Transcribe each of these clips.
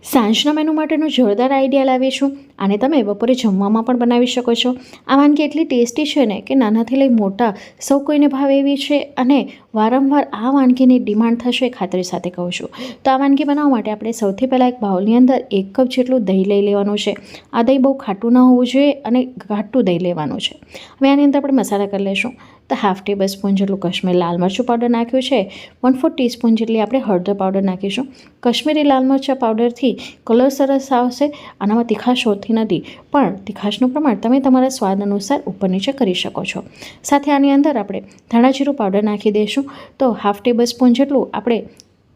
સાંજના મેનુ માટેનો જોરદાર આઈડિયા લાવીશું. આને તમે બપોરે જમવામાં પણ બનાવી શકો છો. આ વાનગી એટલી ટેસ્ટી છે ને કે નાનાથી લઈ મોટા સૌ કોઈને ભાવે એવી છે અને વારંવાર આ વાનગીની ડિમાન્ડ થશે એ ખાતરી સાથે કહું છું. તો આ વાનગી બનાવવા માટે આપણે સૌથી પહેલાં એક બાઉલની અંદર 1 કપ જેટલું દહીં લઈ લેવાનું છે. આ દહીં બહુ ખાટું ન હોવું જોઈએ અને ઘાટું દહીં લેવાનું છે. હવે આની અંદર આપણે મસાલા કરી લઈશું. તો 1/2 ટેબલસ્પૂન જેટલું કાશ્મીરી લાલ મરચું પાવડર નાખ્યું છે. 1/4 ટીસ્પૂન જેટલી આપણે હળદર પાવડર નાખીશું. કાશ્મીરી લાલ મરચાં પાવડરથી કલર સરસ આવશે. આનામાં તીખાશ હોતી નથી, પણ તીખાશનું પ્રમાણ તમે તમારા સ્વાદ અનુસાર ઉપર નીચે કરી શકો છો. સાથે આની અંદર આપણે ધાણા જીરું પાવડર નાખી દઈશું. તો 1/2 ટેબલસ્પૂન જેટલું આપણે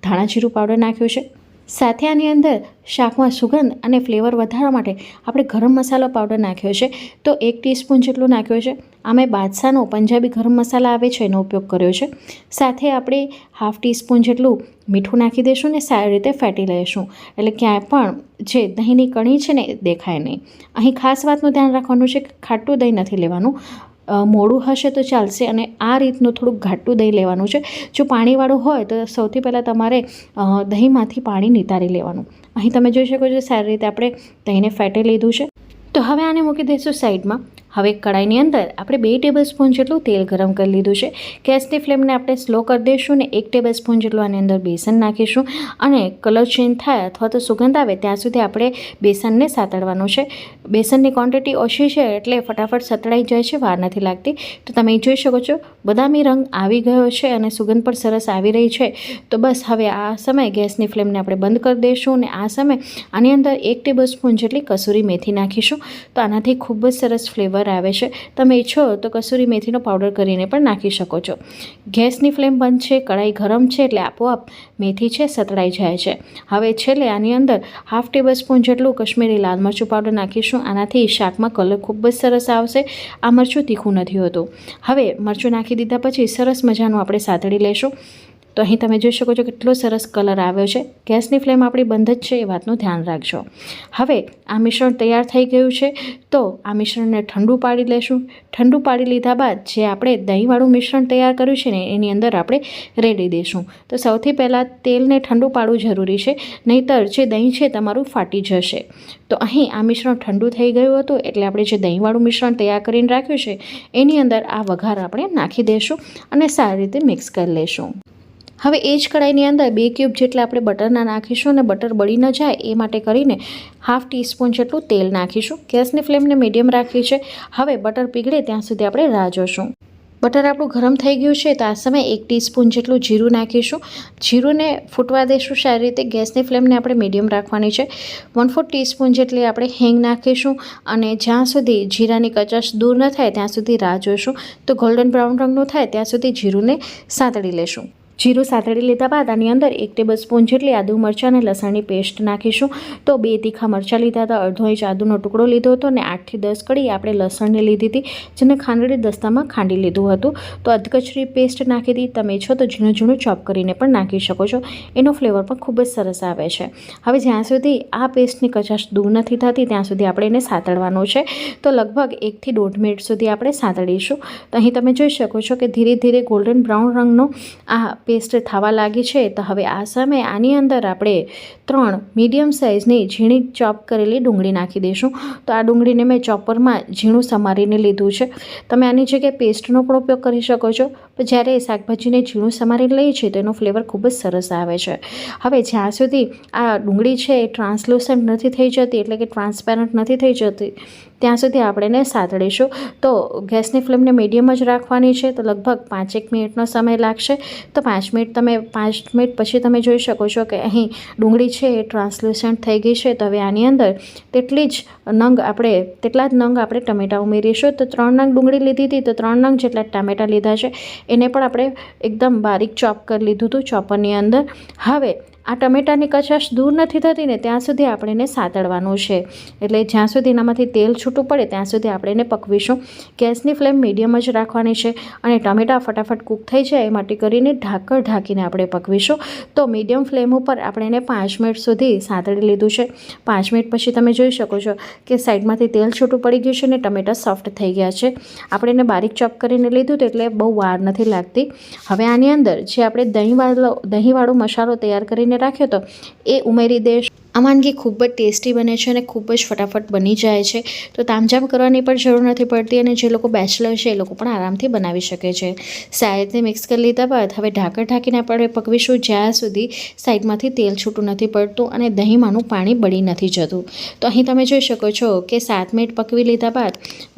ધાણા જીરું પાવડર નાખ્યું છે. સાથે આની અંદર શાકમાં સુગંધ અને ફ્લેવર વધારવા માટે આપણે ગરમ મસાલો પાવડર નાખ્યો છે. તો 1 ટીસ્પૂન જેટલું નાખ્યો છે. આમે બાદશાહનો પંજાબી ગરમ મસાલા આવે છે એનો ઉપયોગ કર્યો છે. સાથે આપણે 1/2 ટીસ્પૂન જેટલું મીઠું નાખી દઈશું ને સારી રીતે ફેટી લઈશું, એટલે ક્યાંય પણ જે દહીંની કણી છે ને દેખાય નહીં. અહીં ખાસ વાતનું ધ્યાન રાખવાનું છે કે ખાટું દહીં નથી લેવાનું. મોડું હશે તો ચાલશે અને આ રીતનું થોડુંક ઘાટું દહીં લેવાનું છે. જો પાણીવાળું હોય તો સૌથી પહેલાં તમારે દહીંમાંથી પાણી નિતારી લેવાનું. અહીં તમે જોઈ શકો છો સારી રીતે આપણે દહીંને ફેટી લીધું છે. તો હવે આને મૂકી દઈશું સાઈડમાં. હવે કડાઈની અંદર આપણે 2 ટેબલસ્પૂન જેટલું તેલ ગરમ કરી લીધું છે. ગેસની ફ્લેમને આપણે સ્લો કરી દઈશું ને 1 ટેબલસ્પૂન જેટલું આની અંદર બેસન નાખીશું અને કલર ચેન્જ થાય અથવા તો સુગંધ આવે ત્યાં સુધી આપણે બેસનને સાતળવાનું છે. બેસનની ક્વોન્ટિટી ઓછી છે એટલે ફટાફટ સતળાઈ જાય છે, વાર નથી લાગતી. તો તમે જોઈ શકો છો બદામી રંગ આવી ગયો છે અને સુગંધ પણ સરસ આવી રહી છે. તો બસ હવે આ સમયે ગેસની ફ્લેમને આપણે બંધ કરી દઈશું અને આ સમયે આની અંદર 1 ટેબલસ્પૂન જેટલી કસૂરી મેથી નાખીશું. તો આનાથી ખૂબ જ સરસ ફ્લેવર આવે છે. તમે ઈચ્છો તો કસૂરી મેથીનો પાવડર કરીને પણ નાખી શકો છો. ગેસની ફ્લેમ બંધ છે, કડાઈ ગરમ છે એટલે આપોઆપ મેથી છે સતળાઈ જાય છે. હવે છેલ્લે આની અંદર 1/2 ટેબલસ્પૂન જેટલું કાશ્મીરી લાલ મરચું પાવડર નાખીશું. આનાથી શાકમાં કલર ખૂબ જ સરસ આવશે. આ મરચું તીખું નથી હોતું. હવે મરચું નાખી દીધા પછી સરસ મજાનું આપણે સાતળી લઈશું. તો અહીં તમે જોઈ શકો છો કેટલો સરસ કલર આવ્યો છે. ગેસની ફ્લેમ આપણી બંધ જ છે એ વાતનું ધ્યાન રાખજો. હવે આ મિશ્રણ તૈયાર થઈ ગયું છે. તો આ મિશ્રણને ઠંડુ પાડી લેશું. ઠંડુ પાડી લીધા બાદ જે આપણે દહીંવાળું મિશ્રણ તૈયાર કર્યું છે ને એની અંદર આપણે રેડી દઈશું. તો સૌથી પહેલાં તેલને ઠંડુ પાડવું જરૂરી છે, નહીંતર જે દહીં છે તમારું ફાટી જશે. તો અહીં આ મિશ્રણ ઠંડુ થઈ ગયું હતું એટલે આપણે જે દહીંવાળું મિશ્રણ તૈયાર કરીને રાખ્યું છે એની અંદર આ વઘાર આપણે નાખી દઈશું અને સારી રીતે મિક્સ કરી લઈશું. હવે એ જ કડાઈની અંદર 2 ક્યુબ જેટલા આપણે બટરના નાખીશું અને બટર બળી ન જાય એ માટે કરીને 1/2 ટીસ્પૂન જેટલું તેલ નાખીશું. ગેસની ફ્લેમને મીડિયમ રાખી છે. હવે બટર પીગળે ત્યાં સુધી આપણે રાહ જોશું. બટર આપણું ગરમ થઈ ગયું છે તો આ સમયે 1 ટીસ્પૂન જેટલું જીરું નાખીશું. જીરુંને ફૂટવા દઈશું સારી રીતે. ગેસની ફ્લેમને આપણે મીડિયમ રાખવાની છે. 1/4 ટીસ્પૂન જેટલી આપણે હિંગ નાખીશું અને જ્યાં સુધી જીરાની કચાશ દૂર ન થાય ત્યાં સુધી રાહ જોઈશું. તો ગોલ્ડન બ્રાઉન રંગનું થાય ત્યાં સુધી જીરુંને સાતળી લેશું. જીરું સાતળી લીધા બાદ આની અંદર 1 ટેબલસ્પૂન જેટલી આદુ મરચાં અને લસણની પેસ્ટ નાખીશું. તો 2 તીખા મરચાં લીધા હતા, અડધો ઇંચ આદુનો ટુકડો લીધો હતો અને 8 થી 10 કળી આપણે લસણને લીધી હતી, જેને ખાંડડી દસ્તામાં ખાંડી લીધું હતું. તો અધકચરી પેસ્ટ નાખી હતી. તમે છો તો ઝીણું ઝીણું ચોપ કરીને પણ નાખી શકો છો. એનો ફ્લેવર પણ ખૂબ જ સરસ આવે છે. હવે જ્યાં સુધી આ પેસ્ટની કચાશ દૂર નથી થતી ત્યાં સુધી આપણે એને સાતળવાનું છે. તો લગભગ 1 થી 1.5 મિનિટ સુધી આપણે સાતળીશું. તો અહીં તમે જોઈ શકો છો કે ધીરે ધીરે ગોલ્ડન બ્રાઉન રંગનો આ પેસ્ટ થવા લાગી છે. તો હવે આ સમયે આની અંદર આપણે 3 મીડિયમ સાઇઝની ઝીણી ચોપ કરેલી ડુંગળી નાખી દઈશું. તો આ ડુંગળીને મેં ચોપરમાં ઝીણું સમારીને લીધું છે. તમે આની જગ્યાએ પેસ્ટનો પણ ઉપયોગ કરી શકો છો, પણ જ્યારે શાકભાજીને ઝીણું સમારીને લઈએ છીએ તો એનો ફ્લેવર ખૂબ જ સરસ આવે છે. હવે જ્યાં સુધી આ ડુંગળી છે એ ટ્રાન્સલુસન્ટ નથી થઈ જતી, એટલે કે ટ્રાન્સપેરન્ટ નથી થઈ જતી, ત્યાં સુધી આપણે એને સાતળીશું. તો ગેસની ફ્લેમને મીડિયમ જ રાખવાની છે. તો લગભગ 5-1 મિનિટનો સમય લાગશે. તો 5 મિનિટ પછી તમે જોઈ શકો છો કે અહીં ડુંગળી છે એ ટ્રાન્સલુસન્ટ થઈ ગઈ છે. તો હવે આની અંદર તેટલા જ નંગ આપણે ટમેટાં ઉમેરીશું. તો 3 નંગ ડુંગળી લીધી હતી તો 3 નંગ જેટલા ટમેટાં લીધા છે. એને પણ આપણે એકદમ બારીક ચોપ કરી લીધું હતું ચોપરની અંદર. હવે આ ટમેટાની કચાશ દૂર નથી થતી ને ત્યાં સુધી આપણે એને સાતળવાનું છે. એટલે જ્યાં સુધી એનામાંથી તેલ છૂટું પડે ત્યાં સુધી આપણે એને પકવીશું. ગેસની ફ્લેમ મીડિયમ જ રાખવાની છે અને ટમેટાં ફટાફટ કૂક થઈ જાય એ માટે કરીને ઢાંકીને આપણે પકવીશું. તો મીડિયમ ફ્લેમ ઉપર આપણે એને 5 મિનિટ સુધી સાતળી લીધું છે. 5 મિનિટ પછી તમે જોઈ શકો છો કે સાઈડમાંથી તેલ છૂટું પડી ગયું છે અને ટમેટાં સોફ્ટ થઈ ગયા છે. આપણે એને બારીક ચોપ કરીને લીધું એટલે બહુ વાર નથી લાગતી. હવે આની અંદર જે આપણે દહીંવાળો મસાલો તૈયાર કરીને ખમણીને રાખ્યો હતો એ ઉમેરી દઈશ. આ વાનગી ખૂબ જ ટેસ્ટી બને છે અને ખૂબ જ ફટાફટ બની જાય છે. તો તામઝામ કરવાની પણ જરૂર નથી પડતી અને જે લોકો બેચલર છે એ લોકો પણ આરામથી બનાવી શકે છે. સાઈડને મિક્સ કરી લીધા બાદ હવે ઢાંકણ ઢાંકીને આપણે પકવીશું જ્યાં સુધી સાઈડમાંથી તેલ છૂટું નથી પડતું અને દહીંમાંનું પાણી બળી નથી જતું. તો અહીં તમે જોઈ શકો છો કે 7 મિનિટ પકવી લીધા બાદ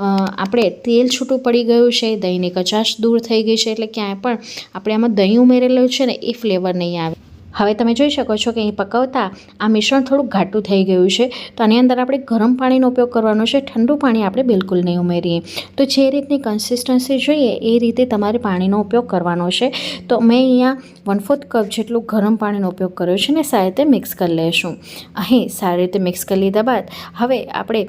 આપણે તેલ છૂટું પડી ગયું છે, દહીંની કચાશ દૂર થઈ ગઈ છે, એટલે ક્યાંય પણ આપણે આમાં દહીં ઉમેરેલું છે ને એ ફ્લેવર નહીં આવે. હવે તમે જોઈ શકો છો કે અહીં પકવતા આ મિશ્રણ થોડું ઘાટું થઈ ગયું છે. તો આની અંદર આપણે ગરમ પાણીનો ઉપયોગ કરવાનો છે, ઠંડુ પાણી આપણે બિલકુલ નહીં ઉમેરીએ. તો જે રીતની કન્સિસ્ટન્સી જોઈએ એ રીતે તમારે પાણીનો ઉપયોગ કરવાનો છે. તો મેં અહીંયા 1/4 કપ જેટલું ગરમ પાણીનો ઉપયોગ કર્યો છે ને સારી રીતે મિક્સ કરી લઈશું. અહીં સારી રીતે મિક્સ કરી લીધા બાદ હવે આપણે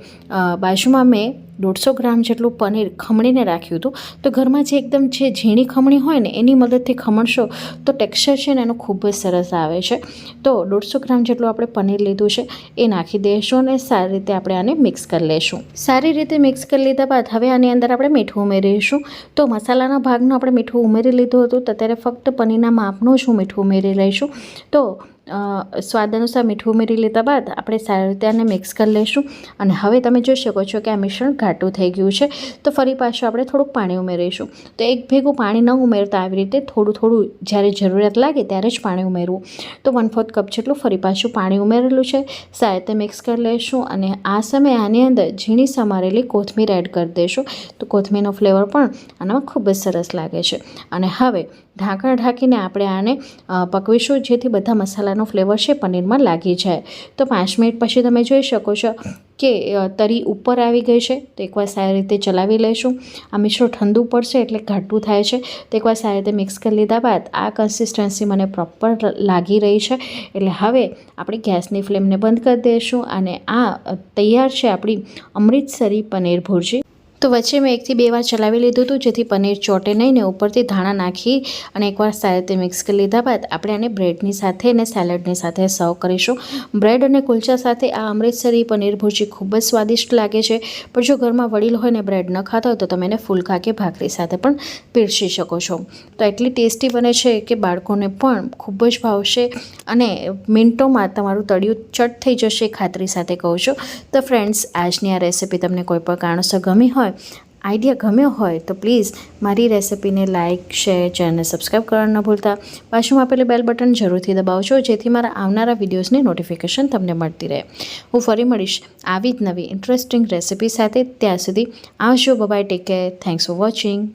બાજુમાં મેં 150 ગ્રામ જેટલું પનીર ખમણીને રાખ્યું હતું. તો ઘરમાં જે એકદમ જે ઝીણી ખમણી હોય ને એની મદદથી ખમણશો તો ટેક્સચર છે ને એનું ખૂબ જ સરસ આવે છે. તો 150 ગ્રામ જેટલું આપણે પનીર લીધું છે એ નાખી દઈશું અને સારી રીતે આપણે આને મિક્સ કરી લઈશું. સારી રીતે મિક્સ કરી લીધા બાદ હવે આની અંદર આપણે મીઠું ઉમેરીશું. તો મસાલાના ભાગનું આપણે મીઠું ઉમેરી લીધું હતું, તો અત્યારે ફક્ત પનીરના માપનું જ હું મીઠું ઉમેરી લઈશું. તો સ્વાદ અનુસાર મીઠું ઉમેરી લીધા બાદ આપણે સારી રીતે આને મિક્સ કરી લઈશું. અને હવે તમે જોઈ શકો છો કે આ મિશ્રણ ઘાટું થઈ ગયું છે. તો ફરી પાછું આપણે થોડુંક પાણી ઉમેરીશું. તો એક ભેગું પાણી ન ઉમેરતા આવી રીતે થોડું જ્યારે જરૂરિયાત લાગે ત્યારે જ પાણી ઉમેરવું. તો 1/4 કપ જેટલું ફરી પાછું પાણી ઉમેરેલું છે. સારી રીતે મિક્સ કરી લઈશું અને આ સમયે આની અંદર ઝીણી સમારેલી કોથમીર એડ કરી દઈશું. તો કોથમીરનો ફ્લેવર પણ આનામાં ખૂબ જ સરસ લાગે છે. અને હવે ઢાંકણ ઢાંકીને આપણે આને પકવીશું જેથી બધા મસાલાનો ફ્લેવર છે પનીરમાં લાગી જાય. તો 5 મિનિટ પછી તમે જોઈ શકો છો કે તરી ઉપર આવી ગઈ છે. તો એકવાર સારી રીતે ચલાવી લઈશું. આ મિશ્રણ ઠંડુ પડશે એટલે ઘાટું થાય છે. તો એકવાર સારી રીતે મિક્સ કરી લીધા બાદ આ કન્સિસ્ટન્સી મને પ્રોપર લાગી રહી છે. એટલે હવે આપણે ગેસની ફ્લેમને બંધ કરી દઈશું અને આ તૈયાર છે આપણી અમૃતસરી પનીર ભુરજી. તો વચ્ચે મેં 1 થી 2 વાર ચલાવી લીધું હતું જેથી પનીર ચોટે નહીં ને ઉપરથી ધાણા નાખી અને એકવાર સારી રીતે મિક્સ કરી લીધા બાદ આપણે આને બ્રેડની સાથે અને સેલડની સાથે સર્વ કરીશું. બ્રેડ અને કુલચા સાથે આ અમૃતસરી પનીર ભુરજી ખૂબ જ સ્વાદિષ્ટ લાગે છે. પણ જો ઘરમાં વડીલ હોય ને બ્રેડ ન ખાતા હોય તો તમે એને ફુલકા કે ભાખરી સાથે પણ પીરસી શકો છો. તો એટલી ટેસ્ટી બને છે કે બાળકોને પણ ખૂબ જ ભાવશે અને મિનિટોમાં તમારું તળિયું ચટ થઈ જશે ખાતરી સાથે કહું છું. તો ફ્રેન્ડ્સ, આજની આ રેસિપી તમને કોઈ પણ કારણસર ગમી હોય, આઈડિયા ગમ્યો હોય તો પ્લીઝ મારી રેસિપીને લાઇક, શેર, ચેનલ સબસ્ક્રાઈબ કરવાનું ન ભૂલતા. બાજુમાં આપેલું બેલ બટન જરૂરથી દબાવજો જેથી મારા આવનારા વિડીયોઝની નોટિફિકેશન તમને મળતી રહે. હું ફરી મળીશ આવી જ નવી ઇન્ટરેસ્ટિંગ રેસિપી સાથે. ત્યાં સુધી આવજો. Bye, take care. Thanks for watching.